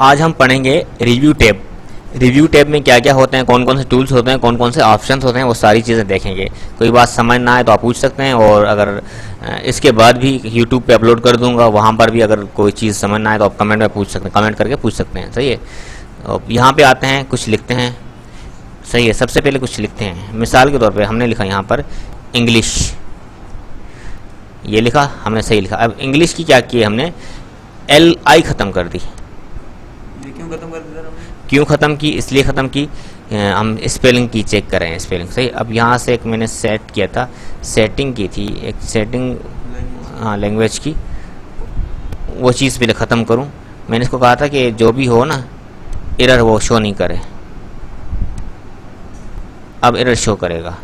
आज हम पढ़ेंगे रिव्यू टैब। रिव्यू टैब में क्या क्या होते हैं, कौन कौन से टूल्स होते हैं, कौन कौन से ऑप्शंस होते हैं, वो सारी चीज़ें देखेंगे। कोई बात समझ ना आए तो आप पूछ सकते हैं, और अगर इसके बाद भी यूट्यूब पे अपलोड कर दूंगा, वहाँ पर भी अगर कोई चीज़ समझ ना आए तो आप कमेंट में पूछ सकते हैं, कमेंट करके पूछ सकते हैं। सही है। अब यहाँ पे आते हैं, कुछ लिखते हैं। सही है। सबसे पहले कुछ लिखते हैं। मिसाल के तौर पे हमने लिखा यहाँ पर इंग्लिश, ये लिखा हमने, सही लिखा। अब इंग्लिश की क्या की हमने, LI ख़त्म कर दी। क्यों खत्म कर दिया हमने? क्यों ख़त्म की, इसलिए ख़त्म की हम स्पेलिंग की चेक कर रहे हैं, स्पेलिंग सही। अब यहाँ से एक मैंने सेट किया था, सेटिंग की थी एक सेटिंग, हाँ लैंग्वेज की, वो चीज़ पहले ख़त्म करूँ। मैंने इसको कहा था कि जो भी हो ना एरर वो शो नहीं करे, अब एरर शो करेगा।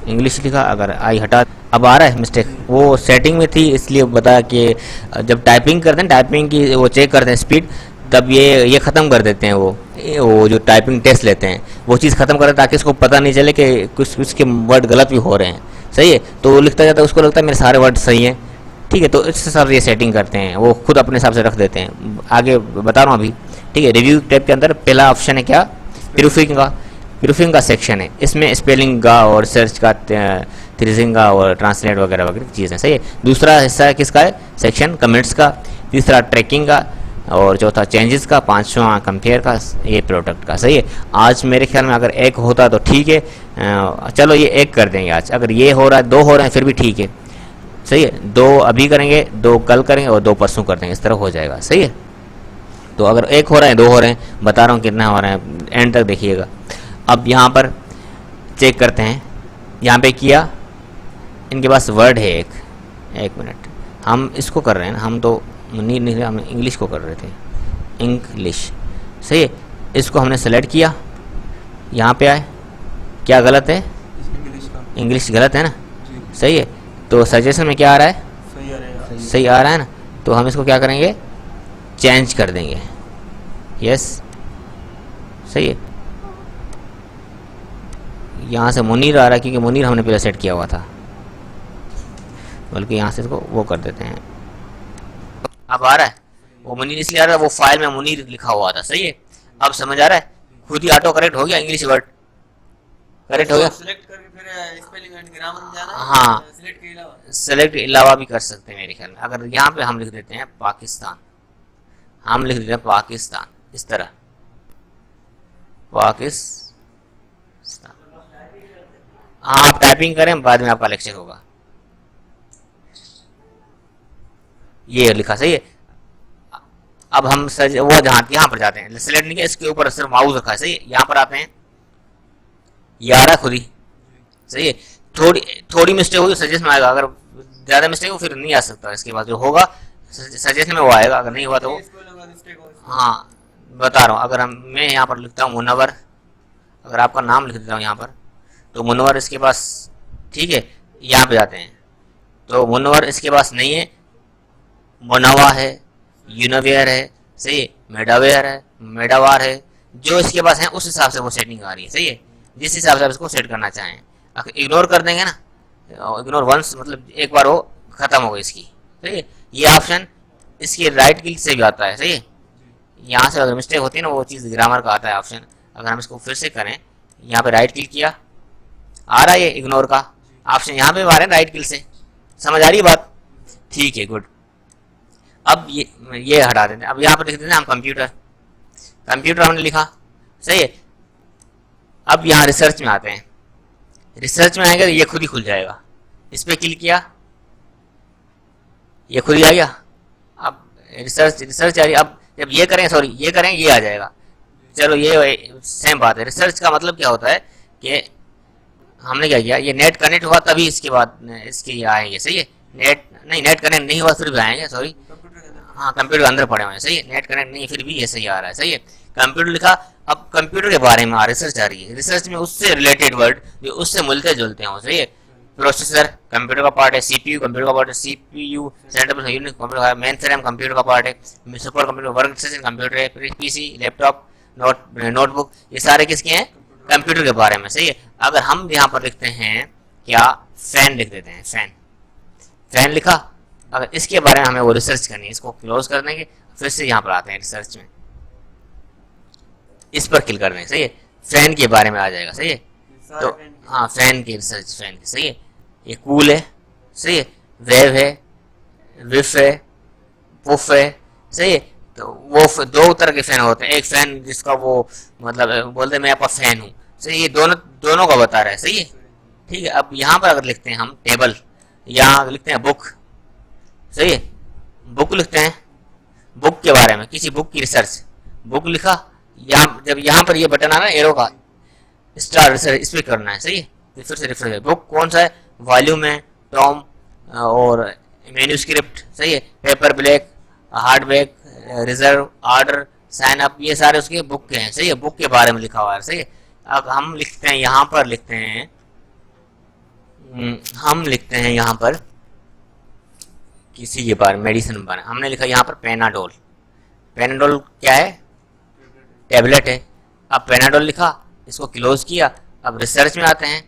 इंग्लिश लिखा, अगर आई हटा, अब आ रहा है मिस्टेक, वो सेटिंग में थी इसलिए बताया कि जब टाइपिंग करते हैं, टाइपिंग की वो चेक करते हैं स्पीड, तब ये ख़त्म कर देते हैं। वो जो टाइपिंग टेस्ट लेते हैं वो चीज़ ख़त्म कर देते हैं, ताकि उसको पता नहीं चले कि कुछ उसके वर्ड गलत भी हो रहे हैं। सही है। तो वो लिखता जाता है, उसको लगता है मेरे सारे वर्ड सही हैं। ठीक है। तो इस हिसाब से ये सेटिंग करते हैं, वो खुद अपने हिसाब से रख देते हैं। आगे बता रहा हूँ अभी। ठीक है। रिव्यू टैब के अंदर पहला ऑप्शन है क्या, प्रूफिंग का। प्रूफिंग का सेक्शन है, इसमें स्पेलिंग का और सर्च का, थ्रीजिंग का और ट्रांसलेट वगैरह वगैरह चीज़ें। सही है। दूसरा हिस्सा है किसका है, सेक्शन कमेंट्स का। तीसरा ट्रैकिंग का, और चौथा चेंजेस का। पांचवा कंपेयर का, ये प्रोडक्ट का। सही है। आज मेरे ख्याल में अगर एक होता तो ठीक है, चलो ये एक कर देंगे आज। अगर ये हो रहा है, दो हो रहे हैं, फिर भी ठीक है। सही है। दो अभी करेंगे, दो कल करेंगे, और दो परसों कर देंगे, इस तरह हो जाएगा। सही है। तो अगर एक हो रहा है, दो हो रहे हैं, बता रहा हूँ कितना हो रहा है, एंड तक देखिएगा। अब यहाँ पर चेक करते हैं, यहाँ पे किया, इनके पास वर्ड है एक मिनट, हम इसको कर रहे हैं ना, हम तो नहीं, हम इंग्लिश को कर रहे थे, इंग्लिश। सही है। इसको हमने सेलेक्ट किया, यहाँ पे आए, क्या गलत है, इंग्लिश गलत है ना। सही है। तो सजेशन में क्या आ रहा है, सही आ रहा है ना। तो हम इसको क्या करेंगे, चेंज कर देंगे। यस। सही है। यहाँ से मुनीर आ रहा है, क्योंकि मुनीर हमने पहले सेट किया हुआ था, बल्कि यहाँ से इसको वो कर देते हैं। अब आ रहा है, वो मुनीर इसलिए आ रहा है, वो फाइल में मुनीर लिखा हुआ था। सही है। अब समझ आ रहा है, खुद ही ऑटो करेक्ट हो गया, इंग्लिश वर्ड करेक्ट हो गया। सिलेक्ट करके फिर स्पेलिंग एंड ग्रामर में जाना है। हाँ, सिलेक्ट के अलावा सेलेक्ट अलावा भी कर सकते हैं मेरे ख्याल में। अगर यहाँ पे हम लिख देते हैं पाकिस्तान, हम लिख देते हैं पाकिस्तान, इस तरह पाकिस्तान। हाँ, आप टाइपिंग करें, बाद में आपका लेक्चर होगा। ये लिखा। सही है। अब हम वो जहाँ यहाँ पर जाते हैं, सेलेक्ट नहीं किया, इसके ऊपर सिर्फ माउस रखा है। सही है। यहाँ पर आते हैं, ये आ रहा है खुद ही। सही है। थोड़ी मिस्टेक होगी सजेशन में आएगा, अगर ज़्यादा मिस्टेक हो फिर नहीं आ सकता। इसके बाद जो होगा सजेशन में वो आएगा, अगर नहीं हुआ तो हाँ बता रहा हूँ। अगर मैं यहाँ पर लिखता हूँ मुनव्वर, अगर आपका नाम लिख देता हूँ यहाँ पर, तो मुनव्वर इसके पास, ठीक है। यहाँ पे जाते हैं तो मुनव्वर इसके पास नहीं है, मुनव्वा है, यूनवेयर है। सही है। मेडावेयर है, मेडावार है, जो इसके पास है उस हिसाब से वो सेटिंग आ रही है। सही है। जिस हिसाब से आप इसको सेट करना चाहें, अगर इग्नोर कर देंगे ना, इग्नोर वंस मतलब एक बार वो खत्म हो गई इसकी। सही है। ये ऑप्शन इसके राइट क्लिक से भी आता है। सही है। यहाँ से अगर मिस्टेक होती है ना, वो चीज़ ग्रामर का आता है ऑप्शन। अगर हम इसको फिर से करें, यहाँ पे राइट क्लिक किया, आ रहा है ये इग्नोर का ऑप्शन, यहाँ पे आ रहा है राइट क्लिक से। समझ आ रही है बात, ठीक है, गुड। अब ये हटा देते हैं। अब यहाँ पर लिख देते हैं हम कंप्यूटर, कंप्यूटर हमने लिखा। सही है। अब यहाँ रिसर्च में आते हैं, रिसर्च में आएंगे तो ये खुद ही खुल जाएगा। इस पर क्लिक किया, ये खुद ही आ गया। अब रिसर्च आ रही है। अब जब ये करें, सॉरी ये करें, ये आ जाएगा। चलो ये सेम बात है। रिसर्च का मतलब क्या होता है कि हमने क्या किया, ये नेट कनेक्ट हुआ तभी इसके बाद इसके ये आएंगे। सही है। नेट कनेक्ट नहीं हुआ फिर भी आएंगे, सॉरी हाँ कंप्यूटर अंदर पड़े हुए हैं। सही है। नेट कनेक्ट नहीं फिर भी ये सही आ रहा है। सही है। कंप्यूटर लिखा, अब कंप्यूटर के बारे में रिसर्च आ रही है। रिसर्च में उससे रिलेटेड वर्ड जो उससे मिलते जुलते हैं। सही है। प्रोसेसर कंप्यूटर का पार्ट है, सीपीयू कंप्यूटर का पार्ट है, सीपीयू सेंट्रल यूनिट कंप्यूटर का, मेन फ्रेम कंप्यूटर का पार्ट है, super computer work station computer है, पीसी लैपटॉप नोटबुक, ये सारे किसके हैं, कंप्यूटर के बारे में। सही है। अगर हम यहाँ पर लिखते हैं क्या, फैन लिख देते हैं, फैन लिखा, अगर इसके बारे में हमें वो रिसर्च करनी है, इसको क्लोज कर देंगे, फिर से यहाँ पर आते हैं रिसर्च में, इस पर क्लिक कर देंगे, सही है। फैन के बारे में आ जाएगा, सही है। तो हाँ, फैन की रिसर्च, फैन की, सही है। ये कूल है, सही है, वेव है, विफ है, पुफ है, सही है। तो वो दो तरह के फैन होते हैं, एक फैन जिसका वो मतलब बोलते हैं मैं आपका फैन हूँ, सही, ये दोनों का बता रहा है, सही है, ठीक है। अब यहाँ पर अगर लिखते हैं हम टेबल, यहाँ लिखते हैं बुक, सही है, बुक लिखते हैं, बुक के बारे में, किसी बुक की रिसर्च, बुक लिखा, यहाँ जब यहाँ पर ये बटन आ रहा है एरो का, स्टार रिसर्च, इस पर करना है, सही है। तो फिर से रिफ्रेश, बुक कौन सा है, वॉल्यूम है, टॉम और मैन्यूस्क्रिप्ट, सही है, paperback, hardback, reserve, order, sign up, ये सारे उसके बुक के हैं, सही है, बुक के बारे में लिखा हुआ है, सही है। अब हम लिखते हैं यहाँ पर, लिखते हैं हम लिखते हैं यहाँ पर किसी के बारे में, मेडिसिन बारे में, हमने लिखा यहाँ पर पेनाडोल। पेनाडोल क्या है, टेबलेट है। अब पेनाडोल लिखा, इसको क्लोज किया, अब रिसर्च में आते हैं,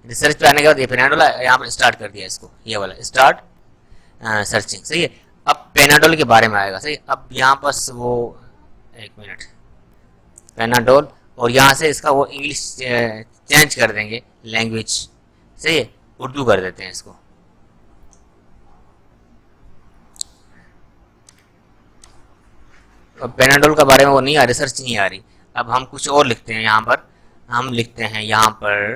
रिसर्च पे आने के बाद ये पेनाडोल यहाँ पर स्टार्ट कर दिया इसको, ये वाला स्टार्ट सर्चिंग, सही है। अब पेनाडोल के बारे में आएगा, सही। अब यहाँ पर वो, एक मिनट, पेनाडोल, और यहाँ से इसका वो इंग्लिश चेंज कर देंगे लैंग्वेज, सही है, उर्दू कर देते हैं इसको। अब पेनाडोल के बारे में वो नहीं आ, रिसर्च नहीं आ रही। अब हम कुछ और लिखते हैं यहाँ पर, हम लिखते हैं यहाँ पर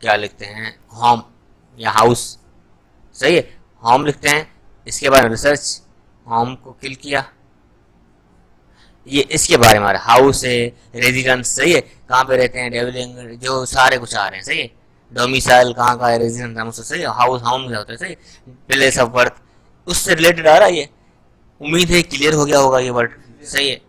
क्या लिखते हैं, होम या हाउस, सही है, होम लिखते हैं, इसके बारे में रिसर्च, होम को क्लिक किया, ये इसके बारे में आ रहा है, हाउस है, रेजिडेंस, सही है, कहाँ पे रहते हैं, डेवलिंग, जो सारे कुछ आ रहे हैं, सही है, डोमिसाइल कहाँ का है, रेजिडेंस, सही है, हाउस, होम क्या होता है, सही, प्लेस ऑफ बर्थ, उससे रिलेटेड आ रहा है ये। उम्मीद है क्लियर हो गया होगा ये वर्ड, सही है,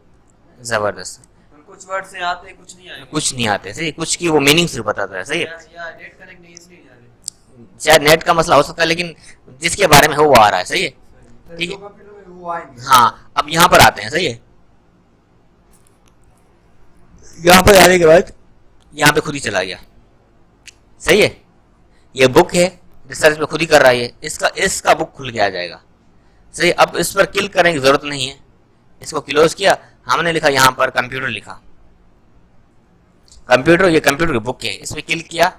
जबरदस्त। कुछ वर्ड से आते कुछ नहीं आते, कुछ नहीं आते, सही, कुछ की वो मीनिंग सिर्फ बताता है, सही है। या नेट कनेक्ट नहीं इसलिए नहीं आ रहे। शायद नेट का मसला हो सकता है, लेकिन जिसके बारे में है वो आ रहा है, सही है, ठीक है। हाँ, अब यहाँ पर आते हैं, सही है, यहाँ पर आने के बाद यहाँ पे खुद ही चला गया, सही है, ये बुक है, रिसर्च पे खुद ही कर रहा है, इसका बुक खुल के आ जाएगा, सही। अब इस पर क्लिक करने की जरूरत नहीं है, इसको क्लोज किया, हमने लिखा यहाँ पर कंप्यूटर लिखा, कंप्यूटर, ये कंप्यूटर की बुक है, इस पर क्लिक किया,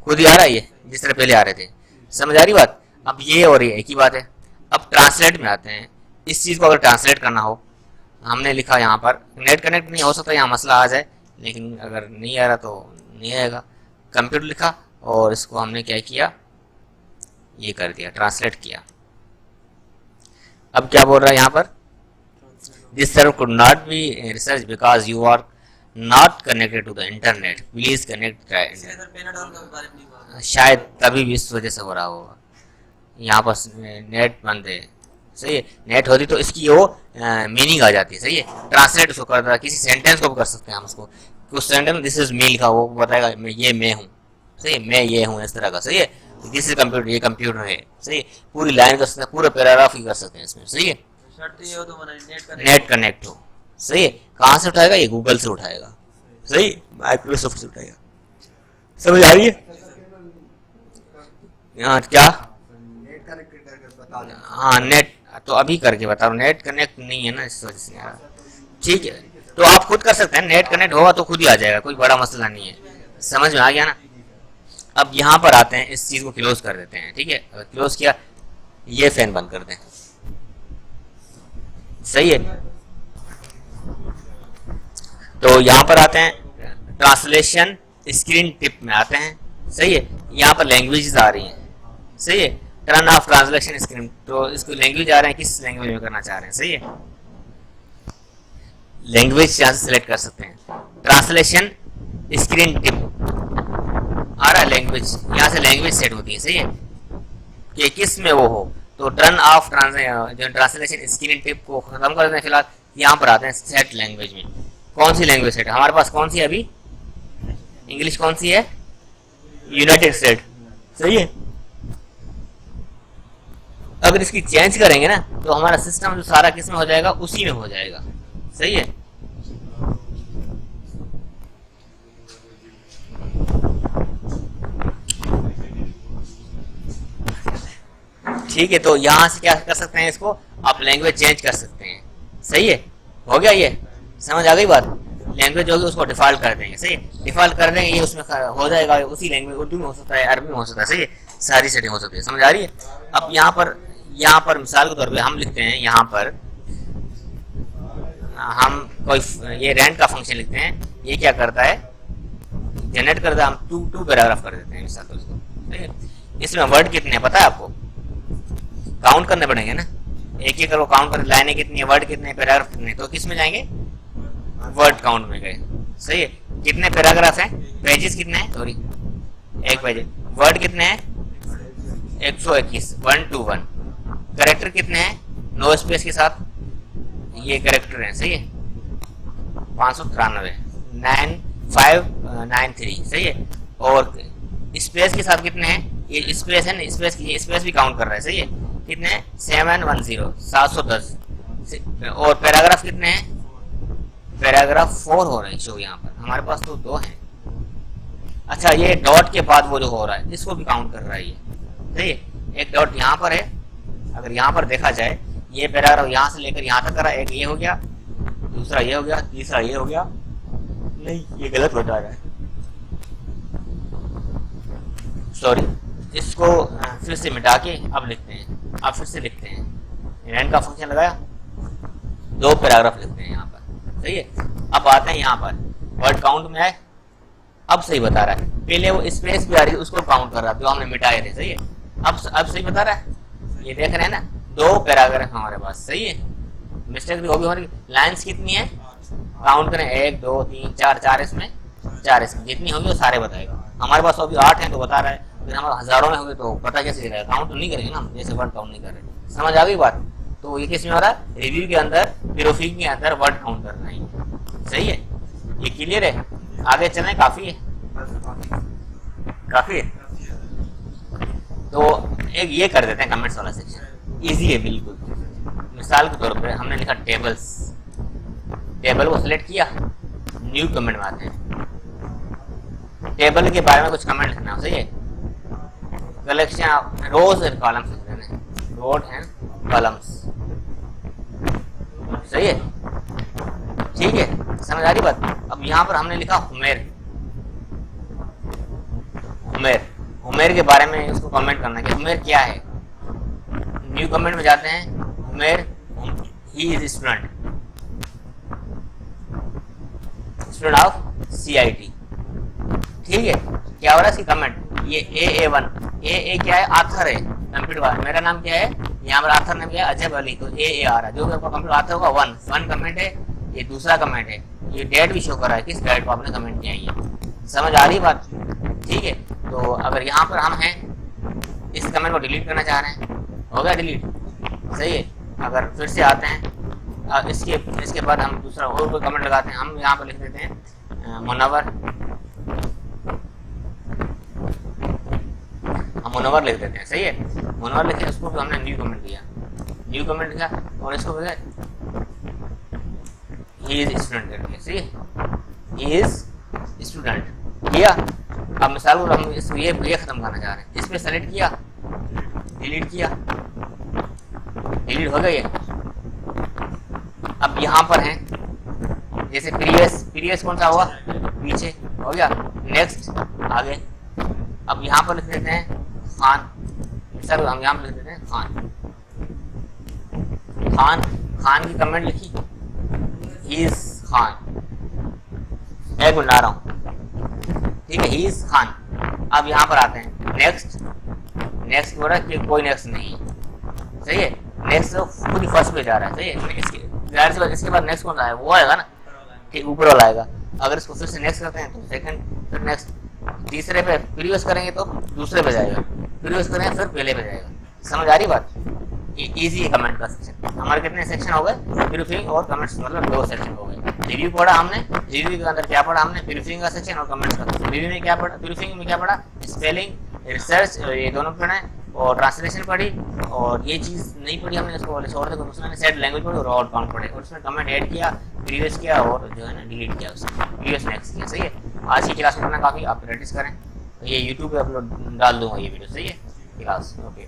खुद ही आ रहा है ये, जिस तरह पहले आ रहे थे, समझ आ रही बात। अब ये और ये एक ही बात है। अब ट्रांसलेट में आते हैं, इस चीज़ को अगर ट्रांसलेट करना हो, हमने लिखा यहाँ पर, नेट कनेक्ट नहीं हो सकता, यहाँ मसला आ जाए, लेकिन अगर नहीं आ रहा तो नहीं आएगा, कंप्यूटर लिखा और इसको हमने क्या किया, ये कर दिया, ट्रांसलेट किया। अब क्या बोल रहा है यहाँ पर, this server could not be research because you are not connected to the internet, please connect. Panadol के बारे में नहीं बोला। शायद तभी भी इस वजह से हो रहा होगा, यहाँ पर नेट बंद है, सही है, नेट होती तो इसकी वो मीनिंग आ जाती है, सही है, ट्रांसलेट उसको कर रहा, किसी सेंटेंस को भी कर सकते हैं हम उसको, कुछ सेंटेंस दिस इज मी लिखा, वो बताएगा ये मैं हूँ, सही है, मैं ये हूँ, इस तरह का, सही है, दिस इज कंप्यूटर, ये कंप्यूटर है, सही है, पूरी लाइन कर सकते हैं, पूरा पैराग्राफ ही कर सकते हैं इसमें, सही है। शर्त ये हो तो मना नेट कनेक्ट हो, सही है, कहाँ से उठाएगा, ये गूगल से उठाएगा, सही, माइक्रोसॉफ्ट से उठाएगा, समझ आ रही है। यहाँ क्या, नेट कनेक्ट करके बता दें। हाँ नेट तो अभी करके बता रहा हूँ, नेट कनेक्ट नहीं है ना, इस वजह से यार, ठीक है, तो आप खुद कर सकते हैं, नेट कनेक्ट होगा तो खुद ही आ जाएगा, कोई बड़ा मसला नहीं है, समझ में आ गया ना। अब यहाँ पर आते हैं, इस चीज़ को क्लोज कर देते हैं, ठीक है, अगर क्लोज किया, ये फैन बंद कर दें, सही है। तो यहाँ पर आते हैं, ट्रांसलेशन स्क्रीन टिप में आते हैं, सही है, यहाँ पर लैंग्वेजेस आ रही हैं, सही है, टर्न ऑफ ट्रांसलेशन स्क्रीन, तो इसको लैंग्वेज आ रहे हैं, किस लैंग्वेज में करना चाह रहे हैं, सही है, लैंग्वेज यहाँ से सिलेक्ट कर सकते हैं, ट्रांसलेशन स्क्रीन टिप आ रहा है, लैंग्वेज, यहाँ से लैंग्वेज सेट होती है, सही है, कि किस में वो हो, तो turn off translation screen tip को खत्म कर देते हैं, फिलहाल यहाँ पर आते हैं सेट लैंग्वेज में, कौन सी लैंग्वेज सेट है हमारे पास, कौन सी है अभी, इंग्लिश कौन सी है, यूनाइटेड स्टेट, सही है। अगर इसकी चेंज करेंगे ना तो हमारा सिस्टम जो सारा किस में हो जाएगा, उसी में हो जाएगा, सही है। ठीक है, तो यहाँ से क्या कर सकते हैं, इसको आप लैंग्वेज चेंज कर सकते हैं। सही है, हो गया, ये समझ आ गई बात। लैंग्वेज होगी उसको डिफॉल्ट कर देंगे। सही है, डिफॉल्ट कर देंगे, ये उसमें हो जाएगा, उसी लैंग्वेज, उर्दू में हो सकता है, अरबी में हो सकता है। सही है, सारी सेटिंग हो सकती है। समझ आ रही है। अब यहाँ पर मिसाल के तौर पे हम लिखते हैं, यहाँ पर हम कोई ये रेंट का फंक्शन लिखते हैं। ये क्या करता है, जनरेट करता है, हम टू पैराग्राफ कर देते हैं मिसाल तो इसको। ठीक है, इसमें वर्ड कितने हैं पता है आपको, काउंट करने पड़ेंगे ना, एक एक करो काउंट कर, लाइनें कितनी है, वर्ड कितने, पैराग्राफ कितने, तो किस में जाएंगे, वर्ड काउंट में गए। सही है, कितने पैराग्राफ हैं, पेजेस कितने हैं, सॉरी एक पेज, वर्ड कितने हैं 121, 121, कैरेक्टर कितने हैं, नो स्पेस के साथ ये कैरेक्टर हैं। सही है, 593, 9593। सही है, और स्पेस के साथ कितने हैं, ये स्पेस है ना, स्पेस की स्पेस भी काउंट कर रहा है। सही है, कितने हैं 710, 710। और पैराग्राफ कितने हैं, पैराग्राफ 4 हो रहे हैं शो यहाँ पर, हमारे पास तो 2 हैं। अच्छा, ये डॉट के बाद वो जो हो रहा है इसको भी काउंट कर रहा है ये। सही है, एक डॉट यहाँ पर है, अगर यहाँ पर देखा जाए ये पैराग्राफ यहाँ से लेकर यहाँ तक करा, एक ये हो गया, दूसरा ये हो गया, तीसरा ये हो गया, नहीं ये गलत बता रहा है, सॉरी, इसको फिर से मिटा के अब लिखते हैं, अब फिर से लिखते हैं, रैंड का फंक्शन लगाया, 2 पैराग्राफ लिखते हैं यहाँ पर। सही है, अब आते हैं यहाँ पर वर्ड काउंट में आए, अब सही बता रहा है, पहले वो स्पेस भी आ रही है उसको काउंट कर रहा था जो हमने मिटाए थे। सही है, अब सही बता रहा है, ये देख रहे हैं ना, 2 पैराग्राफ हमारे पास। सही है, मिस्टेक भी होगी हमारी, लाइन्स कितनी है काउंट करें, 1 2 3 4, 4 इसमें, 4 इसमें, जितनी होगी वो सारे बताएगा। हमारे पास अभी 8 हैं तो बता रहा है, फिर हमारे हजारों में होंगे तो पता कैसे चलेगा, काउंट तो नहीं करेंगे ना, जैसे वर्ड काउंट नहीं कर रहे। समझ आ गई बात। तो ये किस में हो रहा है, रिव्यू के अंदर, प्रूफिंग के अंदर वर्ड काउंट करना है। सही है, ये क्लियर है, आगे चलें, काफी है, काफी है। तो एक ये कर देते हैं कमेंट्स वाला सेक्शन, इजी है बिल्कुल। मिसाल के तौर पर हमने लिखा टेबल्स, टेबल को सिलेक्ट किया, न्यू कमेंट में आते हैं, टेबल के बारे में कुछ कमेंट लिखना। सही है, कलेक्शन रोज एंड कॉलम्स लिख देना है, रोड एंड कॉलम्स। सही है, ठीक है, समझ आ रही बात। अब यहाँ पर हमने लिखा हुमेर, हुमेर, हुमेर के बारे में उसको कमेंट करना है कि हुमेर क्या है। न्यू कमेंट में जाते हैं, हुमेर he is student, student of CIT। ठीक है, क्या हो रहा है इसकी कमेंट, ये AA1, AA क्या है, आथर है, कंप्यूटर वाला, मेरा नाम क्या है, यहाँ पर आथर नाम क्या है, अजब अली, तो AA आ रहा है, जो भी आपका कंप्यूटर आथर होगा 1 कमेंट है, ये दूसरा कमेंट है, ये डेट भी शो कर रहा है किस डेट को आपने कमेंट किया है। समझ आ रही बात। ठीक है, तो अगर यहाँ पर हम हैं, इस कमेंट को डिलीट करना चाह रहे हैं, हो गया डिलीट। सही है, अगर फिर से आते हैं, इसके बाद हम दूसरा और कोई कमेंट लगाते हैं, हम यहाँ पर लिख देते हैं मुनव्वर, हम मुनव्वर लिख देते हैं। सही है, मुनव्वर लिखे, उसको भी हमने न्यू कमेंट दिया, न्यू कमेंट दिया, और इसको ही इज स्टूडेंट करके। सही है, ही इज स्टूडेंट किया। अब मिसाल को हम इसको ये खत्म करना चाह रहे हैं, इस पर सेलेक्ट किया, डिलीट किया, डिलीट हो गया ये। अब यहाँ पर है, जैसे प्रीवियस कौन सा होगा, पीछे हो गया, नेक्स्ट आगे। अब यहाँ पर लिख देते हैं खान, सर हम यहाँ पर लिख देते हैं खान, खान, खान की कमेंट लिखी, ही इज खान, एक मिनट आ रहा हूँ। ठीक है, ही इज खान। अब यहाँ पर आते हैं, नेक्स्ट, नेक्स्ट हो रहा है कि कोई नेक्स्ट नहीं है। सही है, नेक्स्ट खुद ही फर्स्ट पे जा रहा है। सही है, इसके बाद नेक्स्ट कौन सा है, वो आएगा ना, ठीक, ऊपर वाला आएगा। अगर इसको फिर से नेक्स्ट करते हैं तो सेकंड, फिर नेक्स्ट, तीसरे पे प्रीवियस करेंगे तो दूसरे पे जाएगा, प्रीवियस करेंगे फिर पहले पे जाएगा। समझ आ रही बात। ये इजी है कमेंट का सेक्शन। हमारे कितने सेक्शन हो गए, प्रूफिंग और कमेंट्स, मतलब 2 सेक्शन हो गए। रिव्यू पढ़ा हमने, रिव्यू के अंदर क्या पढ़ा हमने, प्रूफिंग का सेक्शन और कमेंट्स का। रिव्यू में क्या पढ़ा, प्रूफिंग में क्या पढ़ा, स्पेलिंग, रिसर्च, ये दोनों पढ़े, और ट्रांसलेशन पढ़ी, और ये चीज़ नहीं पढ़ी हमने, इसको छोड़ दे, उसने सेट लैंग्वेज पढ़ी और ऑल काउंट पढ़े, और उसमें कमेंट ऐड किया, प्रीवियस किया, और जो है ना डिलीट किया उसने, प्रीवियस नेक्स्ट किया। सही है, आज की क्लास में पढ़ना काफ़ी, आप प्रैक्टिस करें, ये यूट्यूब पे अपलोड डाल दूंगा ये वीडियो। सही है, क्लास, ओके।